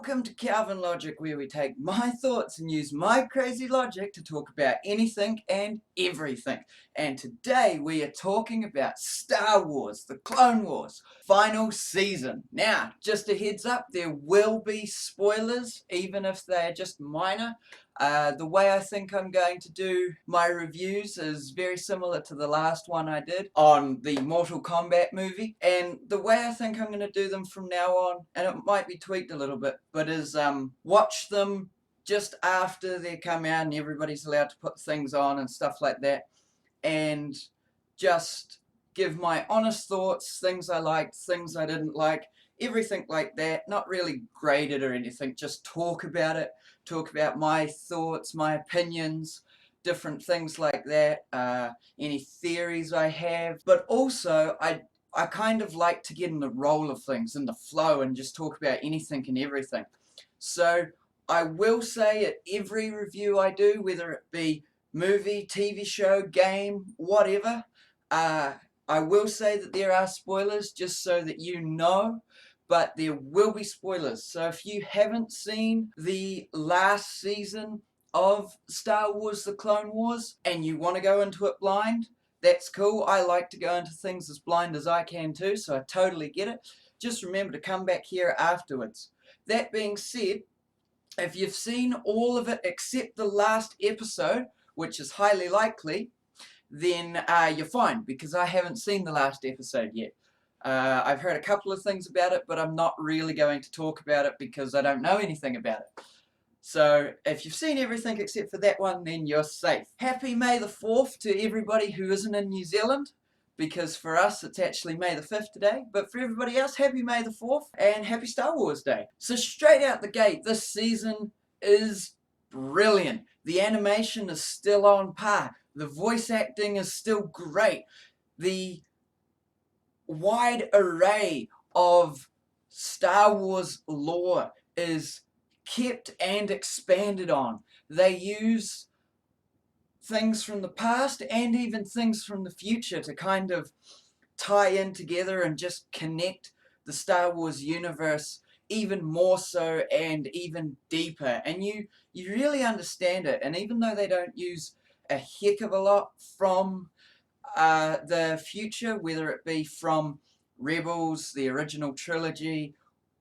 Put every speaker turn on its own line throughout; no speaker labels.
Welcome to Calvin Logic, where we take my thoughts and use my crazy logic to talk about anything and everything. And today we are talking about Star Wars, The Clone Wars, final season. Now, just a heads up, there will be spoilers, even if they're just minor. The way I think I'm going to do my reviews is very similar to the last one I did on the Mortal Kombat movie, and the way I think I'm going to do them from now on, and it might be tweaked a little bit, but is watch them just after they come out and everybody's allowed to put things on and stuff like that, and just give my honest thoughts, things I liked, things I didn't like, everything like that. Not really grade it or anything, just talk about it, talk about my thoughts, my opinions, different things like that, any theories I have. But also, I kind of like to get in the roll of things, in the flow, and just talk about anything and everything. So I will say at every review I do, whether it be movie, TV show, game, whatever, I will say that there are spoilers, just so that you know, but there will be spoilers. So if you haven't seen the last season of Star Wars The Clone Wars and you want to go into it blind, that's cool. I like to go into things as blind as I can too, so I totally get it. Just remember to come back here afterwards. That being said, if you've seen all of it except the last episode, which is highly likely, then you're fine, because I haven't seen the last episode yet. I've heard a couple of things about it, but I'm not really going to talk about it because I don't know anything about it. So if you've seen everything except for that one, then you're safe. Happy May the 4th to everybody who isn't in New Zealand, because for us it's actually May the 5th today, but for everybody else, happy May the 4th and happy Star Wars Day. So straight out the gate, this season is brilliant. The animation is still on par. The voice acting is still great. The wide array of Star Wars lore is kept and expanded on. They use things from the past and even things from the future to kind of tie in together and just connect the Star Wars universe even more so and even deeper, and you really understand it. And even though they don't use a heck of a lot from the future, whether it be from Rebels, the original trilogy,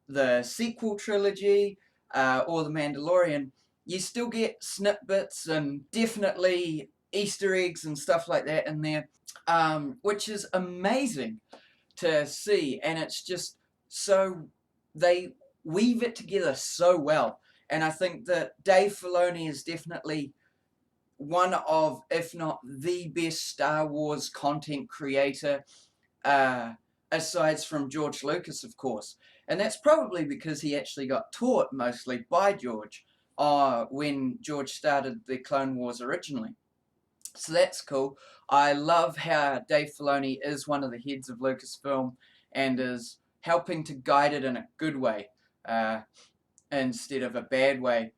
the sequel trilogy, or The Mandalorian, you still get snippets and definitely Easter eggs and stuff like that in there, which is amazing to see. And it's just so, they weave it together so well. And I think that Dave Filoni is definitely one of, if not the best Star Wars content creator, aside from George Lucas, of course. And that's probably because he actually got taught mostly by George when George started the Clone Wars originally. So that's cool. I love how Dave Filoni is one of the heads of Lucasfilm and is helping to guide it in a good way, instead of a bad way,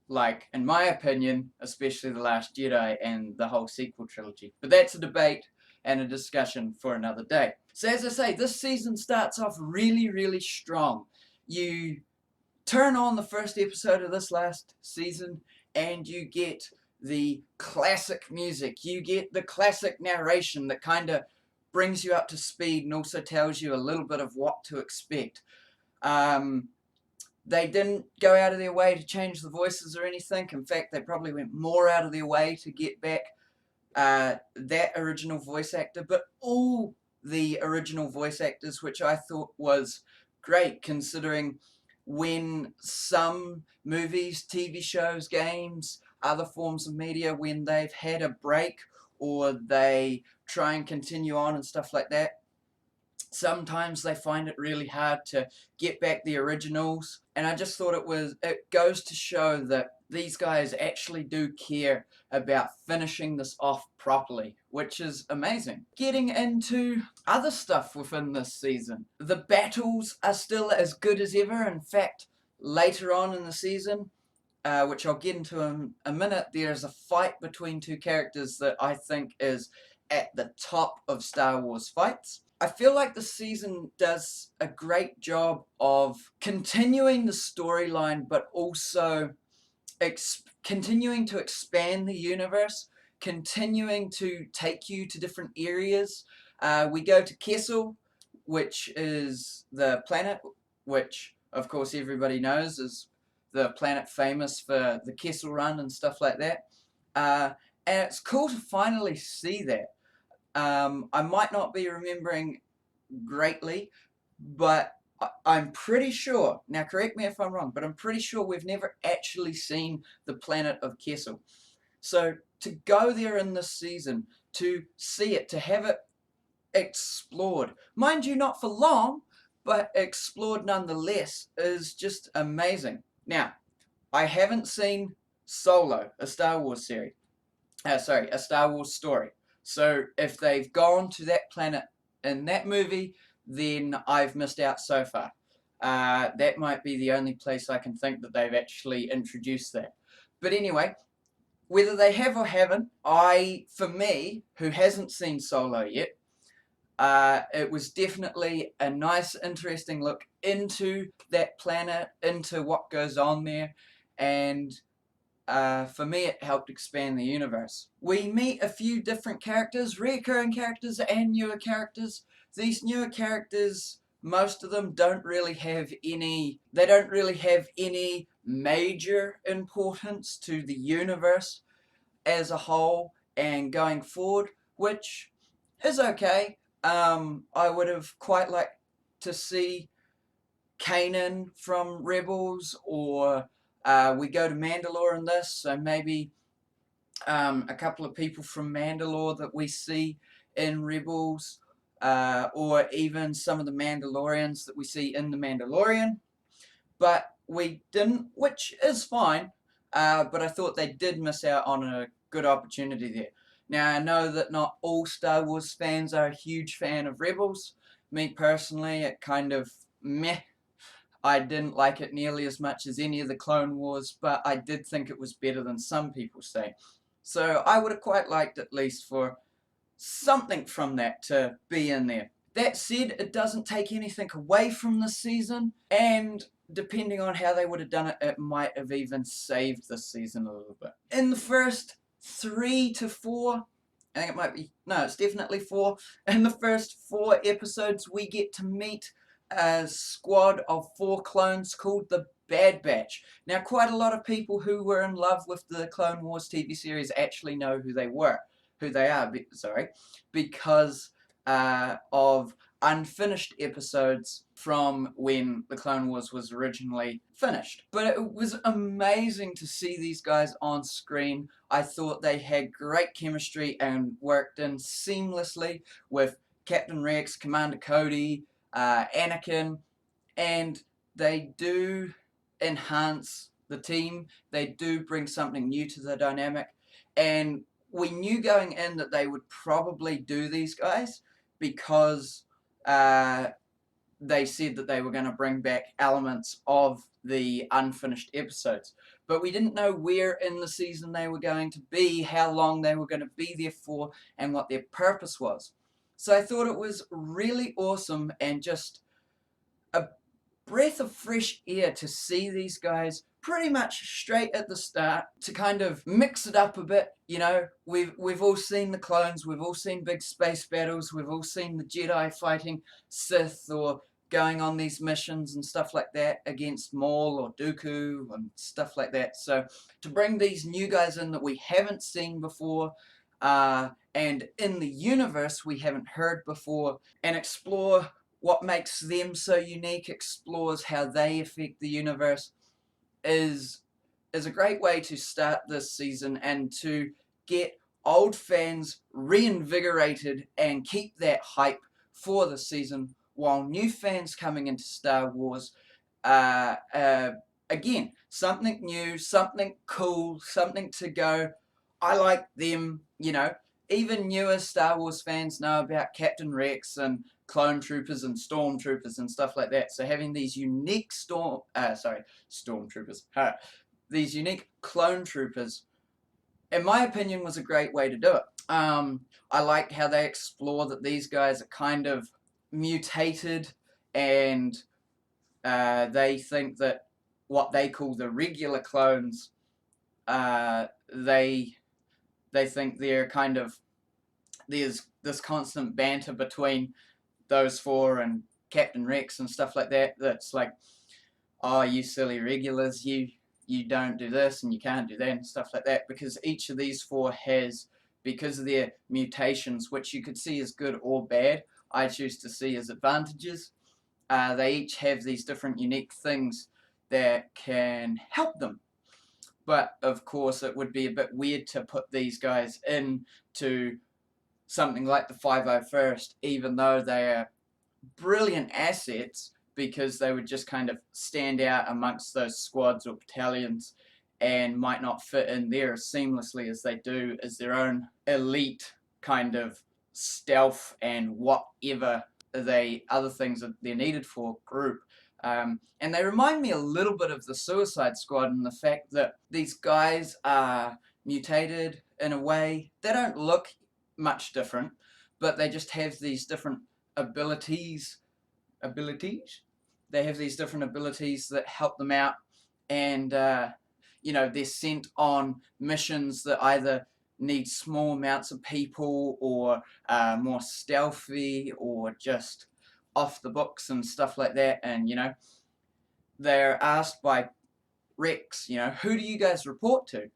like, in my opinion, especially The Last Jedi and the whole sequel trilogy. But that's a debate and a discussion for another day. So as I say, this season starts off really, really strong. You turn on the first episode of this last season and you get the classic music. You get the classic narration that kind of brings you up to speed and also tells you a little bit of what to expect. They didn't go out of their way to change the voices or anything. In fact, they probably went more out of their way to get back that original voice actor, but all the original voice actors, which I thought was great, considering when some movies, TV shows, games, other forms of media, when they've had a break or they try and continue on and stuff like that, sometimes they find it really hard to get back the originals. And I just thought it goes to show that these guys actually do care about finishing this off properly, which is amazing. Getting into other stuff within this season, the battles are still as good as ever. In fact, later on in the season, which I'll get into in a minute, there's a fight between two characters that I think is at the top of Star Wars fights. I feel like the season does a great job of continuing the storyline, but also continuing to expand the universe, continuing to take you to different areas. We go to Kessel, which is the planet, which of course everybody knows is the planet famous for the Kessel Run and stuff like that. And it's cool to finally see that. I might not be remembering greatly, but I'm pretty sure, now correct me if I'm wrong, but I'm pretty sure we've never actually seen the planet of Kessel. So to go there in this season, to see it, to have it explored, mind you, not for long, but explored nonetheless, is just amazing. Now, I haven't seen Solo, a Star Wars series. A Star Wars story. So if they've gone to that planet in that movie, then I've missed out so far. That might be the only place I can think that they've actually introduced that. But anyway, whether they have or haven't, for me, who hasn't seen Solo yet, it was definitely a nice, interesting look into that planet, into what goes on there, and for me, it helped expand the universe. We meet a few different characters, recurring characters and newer characters. These newer characters, most of them don't really have any major importance to the universe as a whole and going forward, which is okay. I would have quite liked to see Kanan from Rebels, or we go to Mandalore in this, so maybe a couple of people from Mandalore that we see in Rebels, or even some of the Mandalorians that we see in The Mandalorian. But we didn't, which is fine, but I thought they did miss out on a good opportunity there. Now, I know that not all Star Wars fans are a huge fan of Rebels. Me personally, it kind of meh. I didn't like it nearly as much as any of the Clone Wars, but I did think it was better than some people say. So I would have quite liked at least for something from that to be in there. That said, it doesn't take anything away from the season, and depending on how they would have done it, it might have even saved the season a little bit. In the first 3 to 4, I think it might be, no, it's definitely 4. In the first 4 episodes, we get to meet a squad of 4 clones called the Bad Batch. Now, quite a lot of people who were in love with the Clone Wars TV series actually know who they are, because of unfinished episodes from when the Clone Wars was originally finished. But it was amazing to see these guys on screen. I thought they had great chemistry and worked in seamlessly with Captain Rex, Commander Cody, Anakin, and they do enhance the team. They do bring something new to the dynamic, and we knew going in that they would probably do these guys because they said that they were going to bring back elements of the unfinished episodes. But we didn't know where in the season they were going to be, how long they were going to be there for, and what their purpose was. So I thought it was really awesome and just a breath of fresh air to see these guys pretty much straight at the start, to kind of mix it up a bit. You know, we've all seen the clones, we've all seen big space battles, we've all seen the Jedi fighting Sith or going on these missions and stuff like that against Maul or Dooku and stuff like that. So to bring these new guys in that we haven't seen before, and in the universe we haven't heard before, and explore what makes them so unique, explores how they affect the universe, is a great way to start this season and to get old fans reinvigorated and keep that hype for the season, while new fans coming into Star Wars, again, something new, something cool, something to go, I like them, you know. Even newer Star Wars fans know about Captain Rex and clone troopers and stormtroopers and stuff like that. So having these unique stormtroopers, these unique clone troopers, in my opinion, was a great way to do it. I like how they explore that these guys are kind of mutated, and they think that what they call the regular clones, they think they're kind of, there's this constant banter between those four and Captain Rex and stuff like that, that's like, oh, you silly regulars, you don't do this and you can't do that and stuff like that, because each of these four has, because of their mutations, which you could see as good or bad, I choose to see as advantages. They each have these different unique things that can help them. But of course it would be a bit weird to put these guys into something like the 501st, even though they are brilliant assets, because they would just kind of stand out amongst those squads or battalions and might not fit in there as seamlessly as they do as their own elite kind of stealth and whatever other things that they're needed for group. And they remind me a little bit of the Suicide Squad in the fact that these guys are mutated in a way. They don't look much different, but they just have these different abilities. They have these different abilities that help them out, and they're sent on missions that either need small amounts of people, or more stealthy, or just off the books and stuff like that. And they're asked by Rex, who do you guys report to?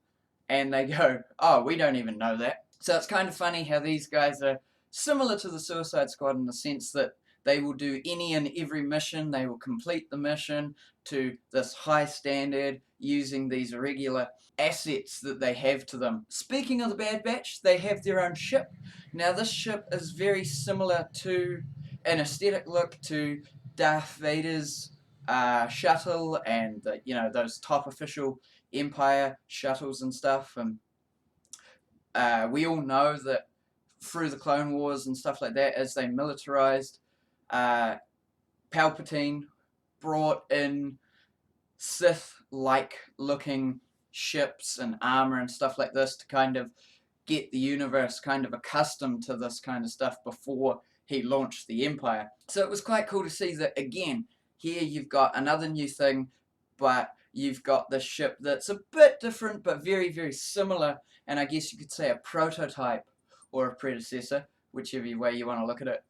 And they go, oh, we don't even know that. So it's kind of funny how these guys are similar to the Suicide Squad in the sense that they will do any and every mission. They will complete the mission to this high standard using these irregular assets that they have to them. Speaking of the Bad Batch, they have their own ship. Now this ship is very similar to an aesthetic look to Darth Vader's shuttle, and those top official Empire shuttles and stuff. And we all know that through the Clone Wars and stuff like that, as they militarized, Palpatine brought in Sith-like looking ships and armor and stuff like this to kind of get the universe kind of accustomed to this kind of stuff before he launched the Empire. So it was quite cool to see that again. Here you've got another new thing, but you've got this ship that's a bit different but very, very similar, and I guess you could say a prototype or a predecessor, whichever way you want to look at it,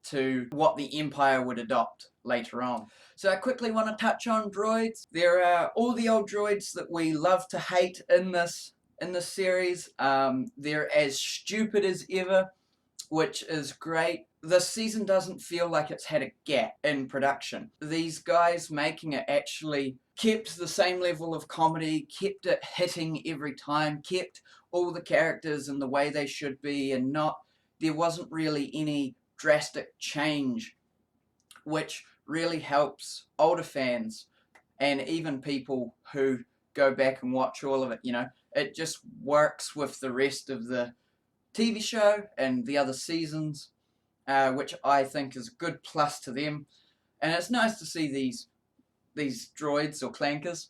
to what the Empire would adopt later on. So I quickly want to touch on droids. There are all the old droids that we love to hate in this series. They're as stupid as ever, which is great. This season doesn't feel like it's had a gap in production. These guys making it actually kept the same level of comedy, kept it hitting every time, kept all the characters in the way they should be, and there wasn't really any drastic change, which really helps older fans and even people who go back and watch all of it. It just works with the rest of the TV show and the other seasons, which I think is a good plus to them. And it's nice to see these droids or clankers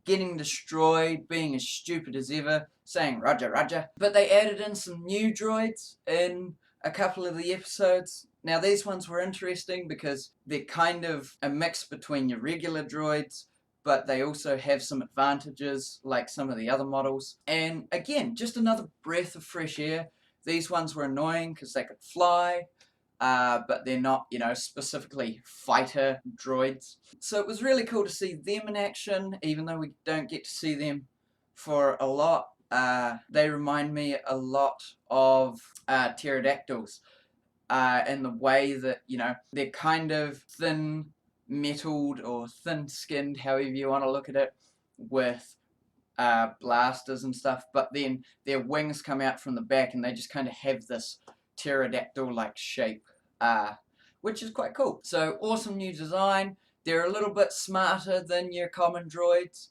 getting destroyed, being as stupid as ever, saying Roger, Roger. But they added in some new droids in a couple of the episodes. Now these ones were interesting because they're kind of a mix between your regular droids, but they also have some advantages like some of the other models. And again, just another breath of fresh air. These ones were annoying because they could fly, but they're not, specifically fighter droids. So it was really cool to see them in action, even though we don't get to see them for a lot. They remind me a lot of pterodactyls in the way that, they're kind of thin metalled or thin-skinned, however you want to look at it, with blasters and stuff, but then their wings come out from the back and they just kind of have this pterodactyl-like shape, which is quite cool. So awesome new design. They're a little bit smarter than your common droids,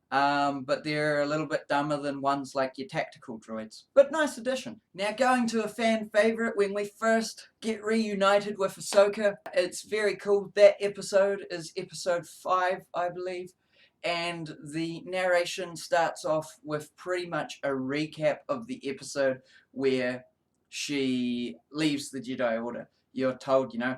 but they're a little bit dumber than ones like your tactical droids. But nice addition. Now going to a fan favourite, when we first get reunited with Ahsoka, it's very cool. That episode is episode 5, I believe. And the narration starts off with pretty much a recap of the episode where she leaves the Jedi Order. you're told, you know,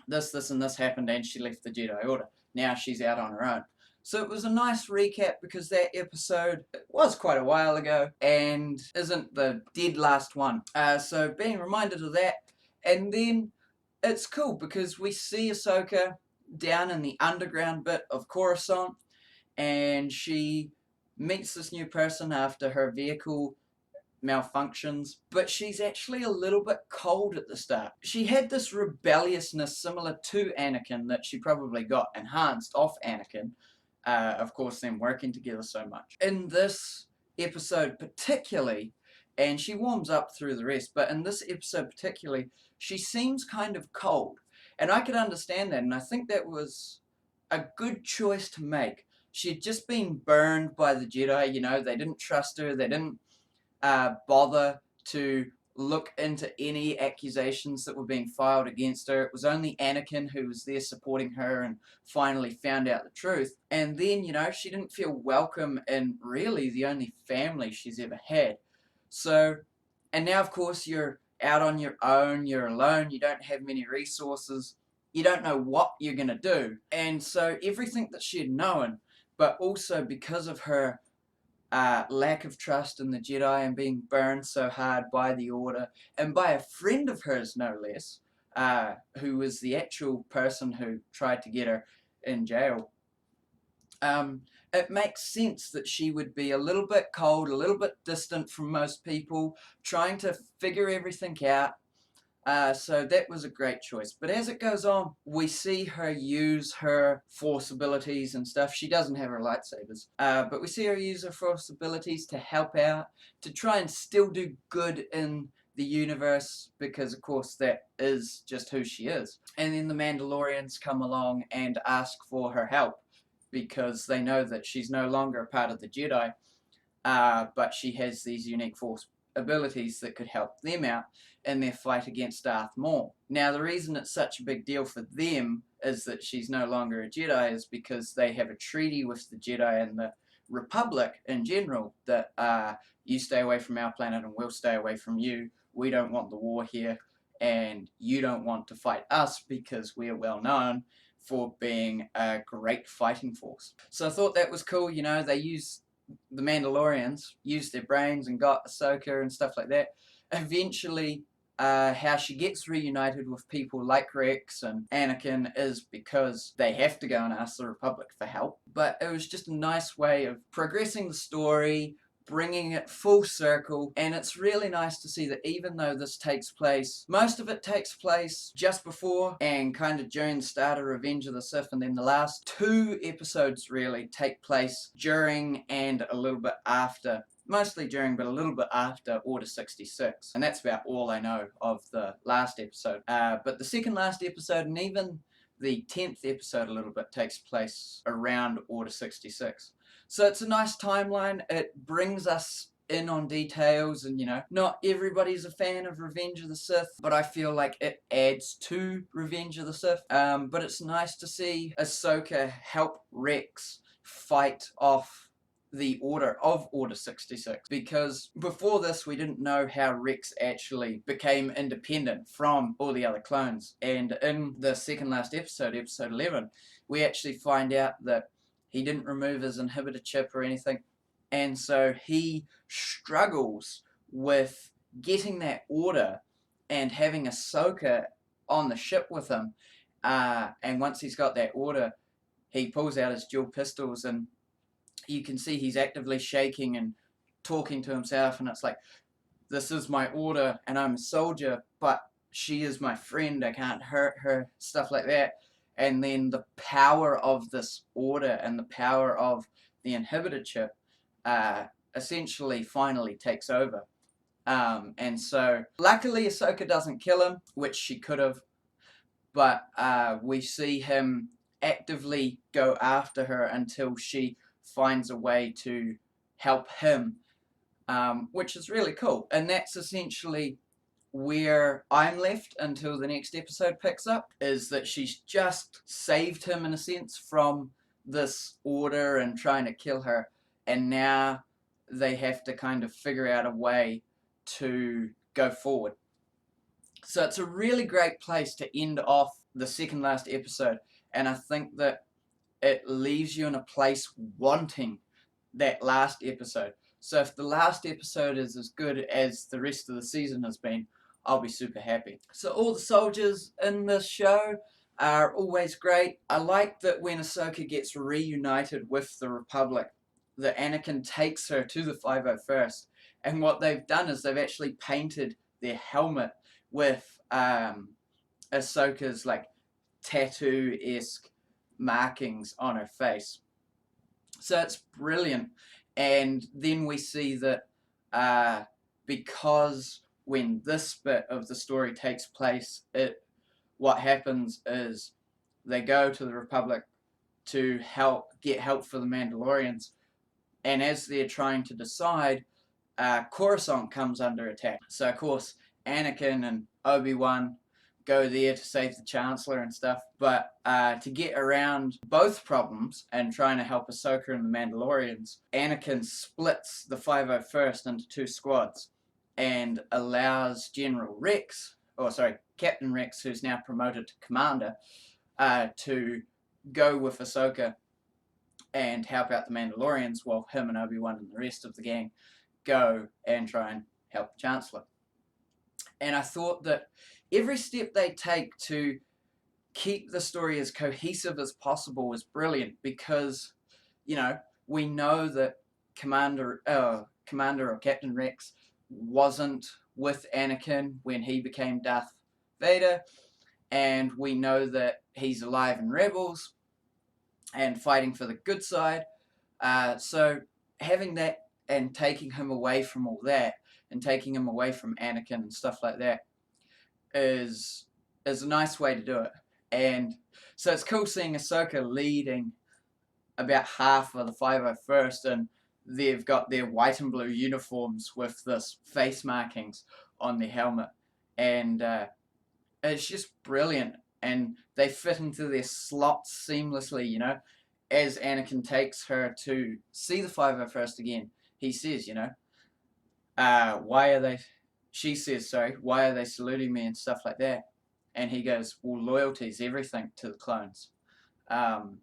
this, and this happened, and she left the Jedi Order. Now she's out on her own. So it was a nice recap because that episode was quite a while ago and isn't the dead last one. So being reminded of that, and then it's cool because we see Ahsoka down in the underground bit of Coruscant, and she meets this new person after her vehicle malfunctions, but she's actually a little bit cold at the start. She had this rebelliousness similar to Anakin that she probably got enhanced off Anakin, of course them working together so much. In this episode particularly, and she warms up through the rest, but in this episode particularly, she seems kind of cold. And I could understand that, and I think that was a good choice to make. She had just been burned by the Jedi, you know, they didn't trust her, they didn't bother to look into any accusations that were being filed against her. It was only Anakin who was there supporting her and finally found out the truth. And then, you know, she didn't feel welcome in really the only family she's ever had. So, and now of course you're out on your own, you're alone, you don't have many resources, you don't know what you're going to do. And so everything that she had known, but also because of her lack of trust in the Jedi and being burned so hard by the Order and by a friend of hers, no less, who was the actual person who tried to get her in jail. It makes sense that she would be a little bit cold, a little bit distant from most people, trying to figure everything out. So that was a great choice. But as it goes on, we see her use her Force abilities and stuff. She doesn't have her lightsabers. But we see her use her Force abilities to help out, to try and still do good in the universe, because of course that is just who she is. And then the Mandalorians come along and ask for her help, because they know that she's no longer a part of the Jedi, but she has these unique Force abilities that could help them out in their fight against Darth Maul. Now, the reason it's such a big deal for them is that she's no longer a Jedi is because they have a treaty with the Jedi and the Republic in general that you stay away from our planet and we'll stay away from you. We don't want the war here, and you don't want to fight us because we are well known for being a great fighting force. So I thought that was cool. You know, they use the Mandalorians used their brains and got Ahsoka and stuff like that. Eventually, how she gets reunited with people like Rex and Anakin is because they have to go and ask the Republic for help. But it was just a nice way of progressing the story, bringing it full circle, and it's really nice to see that even though this takes place, most of it takes place just before and kind of during the start of Revenge of the Sith, and then the last 2 episodes really take place during and a little bit after, mostly during but a little bit after Order 66, and that's about all I know of the last episode. But the second last episode and even the 10th episode a little bit takes place around Order 66. So it's a nice timeline. It brings us in on details, and you know, not everybody's a fan of Revenge of the Sith, but I feel like it adds to Revenge of the Sith. But it's nice to see Ahsoka help Rex fight off the Order of Order 66, because before this we didn't know how Rex actually became independent from all the other clones. And in the second last episode, episode 11, we actually find out that he didn't remove his inhibitor chip or anything, and so he struggles with getting that order and having Ahsoka on the ship with him. And once he's got that order, he pulls out his dual pistols, and you can see he's actively shaking and talking to himself, and it's like, this is my order, and I'm a soldier, but she is my friend, I can't hurt her, stuff like that. And then the power of this order and the power of the inhibitor chip essentially finally takes over. And so luckily Ahsoka doesn't kill him, which she could have, but we see him actively go after her until she finds a way to help him, which is really cool. And that's essentially where I'm left until the next episode picks up, is that she's just saved him in a sense from this order and trying to kill her, and now they have to kind of figure out a way to go forward. So it's a really great place to end off the second last episode, and I think that it leaves you in a place wanting that last episode. So if the last episode is as good as the rest of the season has been, I'll be super happy. So all the soldiers in this show are always great. I like that when Ahsoka gets reunited with the Republic, that Anakin takes her to the 501st, and what they've done is they've actually painted their helmet with Ahsoka's like tattoo-esque markings on her face. So it's brilliant. And then we see that because when this bit of the story takes place, what happens is they go to the Republic to get help for the Mandalorians, and as they're trying to decide, Coruscant comes under attack. So of course Anakin and Obi-Wan go there to save the Chancellor and stuff, but to get around both problems and trying to help Ahsoka and the Mandalorians, Anakin splits the 501st into two squads and allows Captain Rex, who's now promoted to Commander, to go with Ahsoka and help out the Mandalorians, while him and Obi-Wan and the rest of the gang go and try and help the Chancellor. And I thought that every step they take to keep the story as cohesive as possible is brilliant, because, you know, we know that Commander or Captain Rex wasn't with Anakin when he became Darth Vader, and we know that he's alive in Rebels and fighting for the good side. So having that and taking him away from all that, and taking him away from Anakin and stuff like that, is a nice way to do it. And so it's cool seeing Ahsoka leading about half of the 501st, and they've got their white and blue uniforms with this face markings on their helmet, and it's just brilliant, and they fit into their slots seamlessly, you know. As Anakin takes her to see the 501st again, he says, you know, she says, sorry, why are they saluting me and stuff like that? And he goes, well, loyalty's everything to the clones. And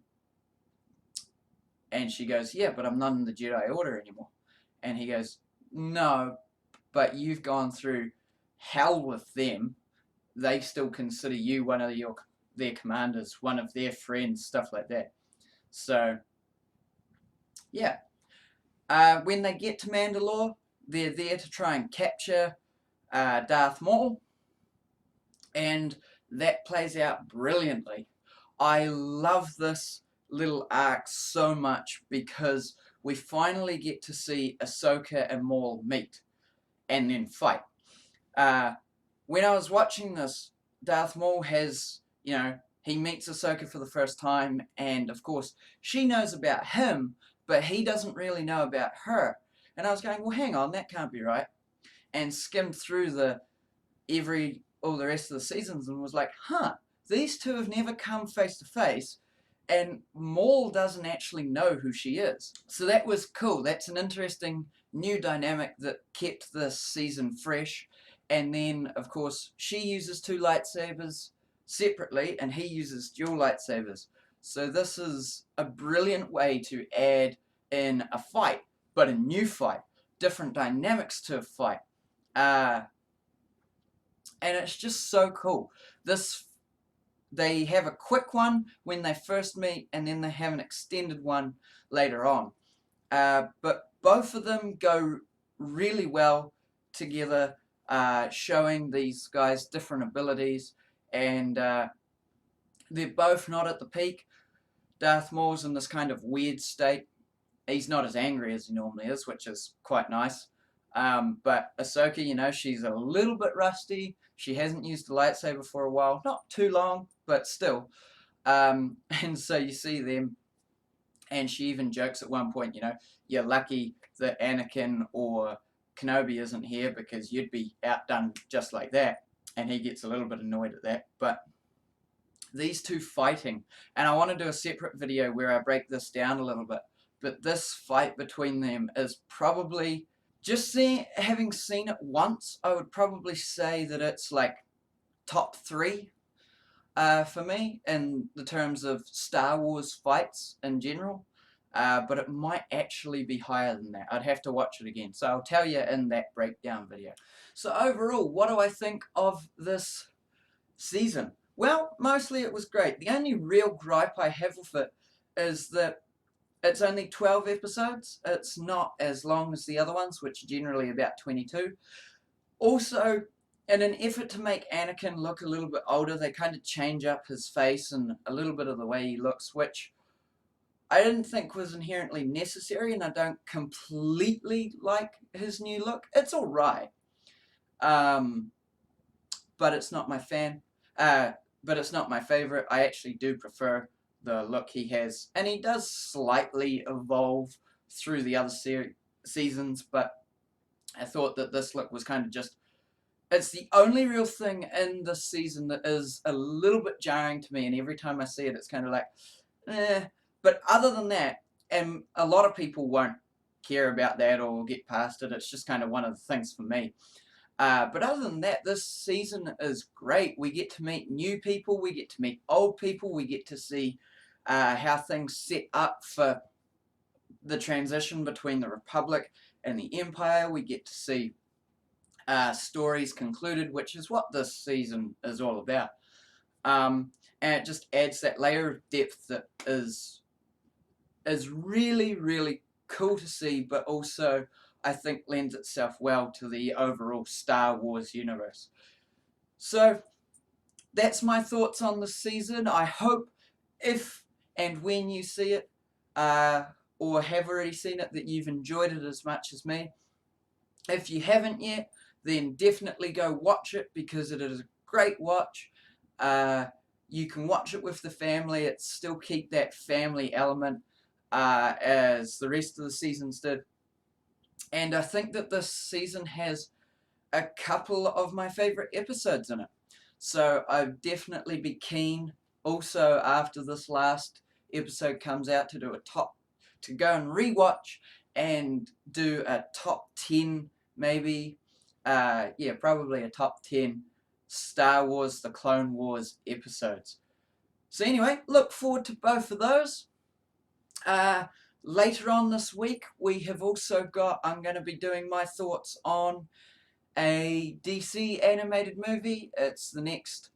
she goes, yeah, but I'm not in the Jedi Order anymore. And he goes, no, but you've gone through hell with them. They still consider you one of their commanders, one of their friends, stuff like that. So, yeah. When they get to Mandalore, they're there to try and capture Darth Maul, and that plays out brilliantly. I love this little arc so much because we finally get to see Ahsoka and Maul meet and then fight. When I was watching this, Darth Maul has, you know, he meets Ahsoka for the first time, and of course she knows about him, but he doesn't really know about her. And I was going, well, hang on, that can't be right. And skimmed through all the rest of the seasons and was like, huh, these two have never come face to face, and Maul doesn't actually know who she is. So that was cool. That's an interesting new dynamic that kept this season fresh. And then, of course, she uses two lightsabers separately, and he uses dual lightsabers. So this is a brilliant way to add in a fight, but a new fight, different dynamics to a fight. And it's just so cool. They have a quick one when they first meet, and then they have an extended one later on. But both of them go really well together, showing these guys different abilities, and they're both not at the peak. Darth Maul's in this kind of weird state. He's not as angry as he normally is, which is quite nice. But Ahsoka, you know, she's a little bit rusty. She hasn't used the lightsaber for a while. Not too long, but still. And so you see them, and she even jokes at one point, you know, you're lucky that Anakin or Kenobi isn't here, because you'd be outdone just like that. And he gets a little bit annoyed at that. But these two fighting, and I want to do a separate video where I break this down a little bit, but this fight between them is probably, having seen it once, I would probably say that it's like top 3 for me in the terms of Star Wars fights in general. But it might actually be higher than that. I'd have to watch it again. So I'll tell you in that breakdown video. So overall, what do I think of this season? Well, mostly it was great. The only real gripe I have with it is that it's only 12 episodes. It's not as long as the other ones, which are generally about 22. Also, in an effort to make Anakin look a little bit older, they kind of change up his face and a little bit of the way he looks, which I didn't think was inherently necessary, and I don't completely like his new look. It's alright. But it's not my but it's not my favourite. I actually do prefer the look he has, and he does slightly evolve through the other seasons, but I thought that this look was kind of just, it's the only real thing in this season that is a little bit jarring to me, and every time I see it, it's kind of like, eh. But other than that, and a lot of people won't care about that or get past it, it's just kind of one of the things for me. But other than that, this season is great. We get to meet new people, we get to meet old people, we get to see how things set up for the transition between the Republic and the Empire. We get to see stories concluded, which is what this season is all about. And it just adds that layer of depth that is really, really cool to see, but also I think lends itself well to the overall Star Wars universe. So that's my thoughts on the season. I hope if and when you see it, or have already seen it, that you've enjoyed it as much as me. If you haven't yet, then definitely go watch it, because it is a great watch. You can watch it with the family. It still keep that family element as the rest of the seasons did. And I think that this season has a couple of my favourite episodes in it. So I'd definitely be keen also after this last episode comes out to do to go and rewatch and do a top 10 maybe. Yeah, probably a top 10 Star Wars The Clone Wars episodes. So anyway, look forward to both of those. Later on this week, we have also got, I'm going to be doing my thoughts on a DC animated movie. It's the next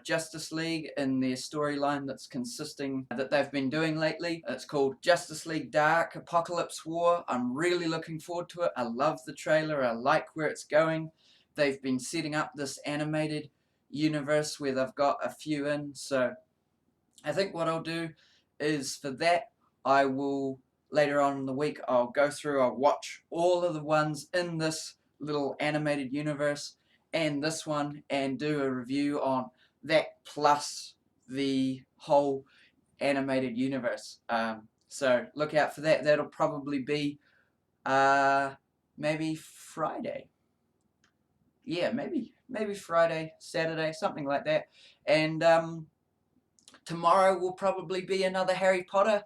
Justice League in their storyline that they've been doing lately. It's called Justice League Dark Apocalypse War. I'm really looking forward to it. I love the trailer. I like where it's going. They've been setting up this animated universe where they've got a few in, so I think what I'll do is, for that, I will, later on in the week, I'll watch all of the ones in this little animated universe and this one, and do a review on that plus the whole animated universe. So look out for that. That'll probably be maybe Friday. Yeah, maybe Friday, Saturday, something like that. And tomorrow will probably be another Harry Potter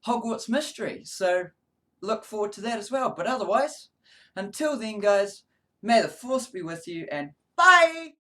Hogwarts mystery, so look forward to that as well. But otherwise, until then guys, may the Force be with you, and bye!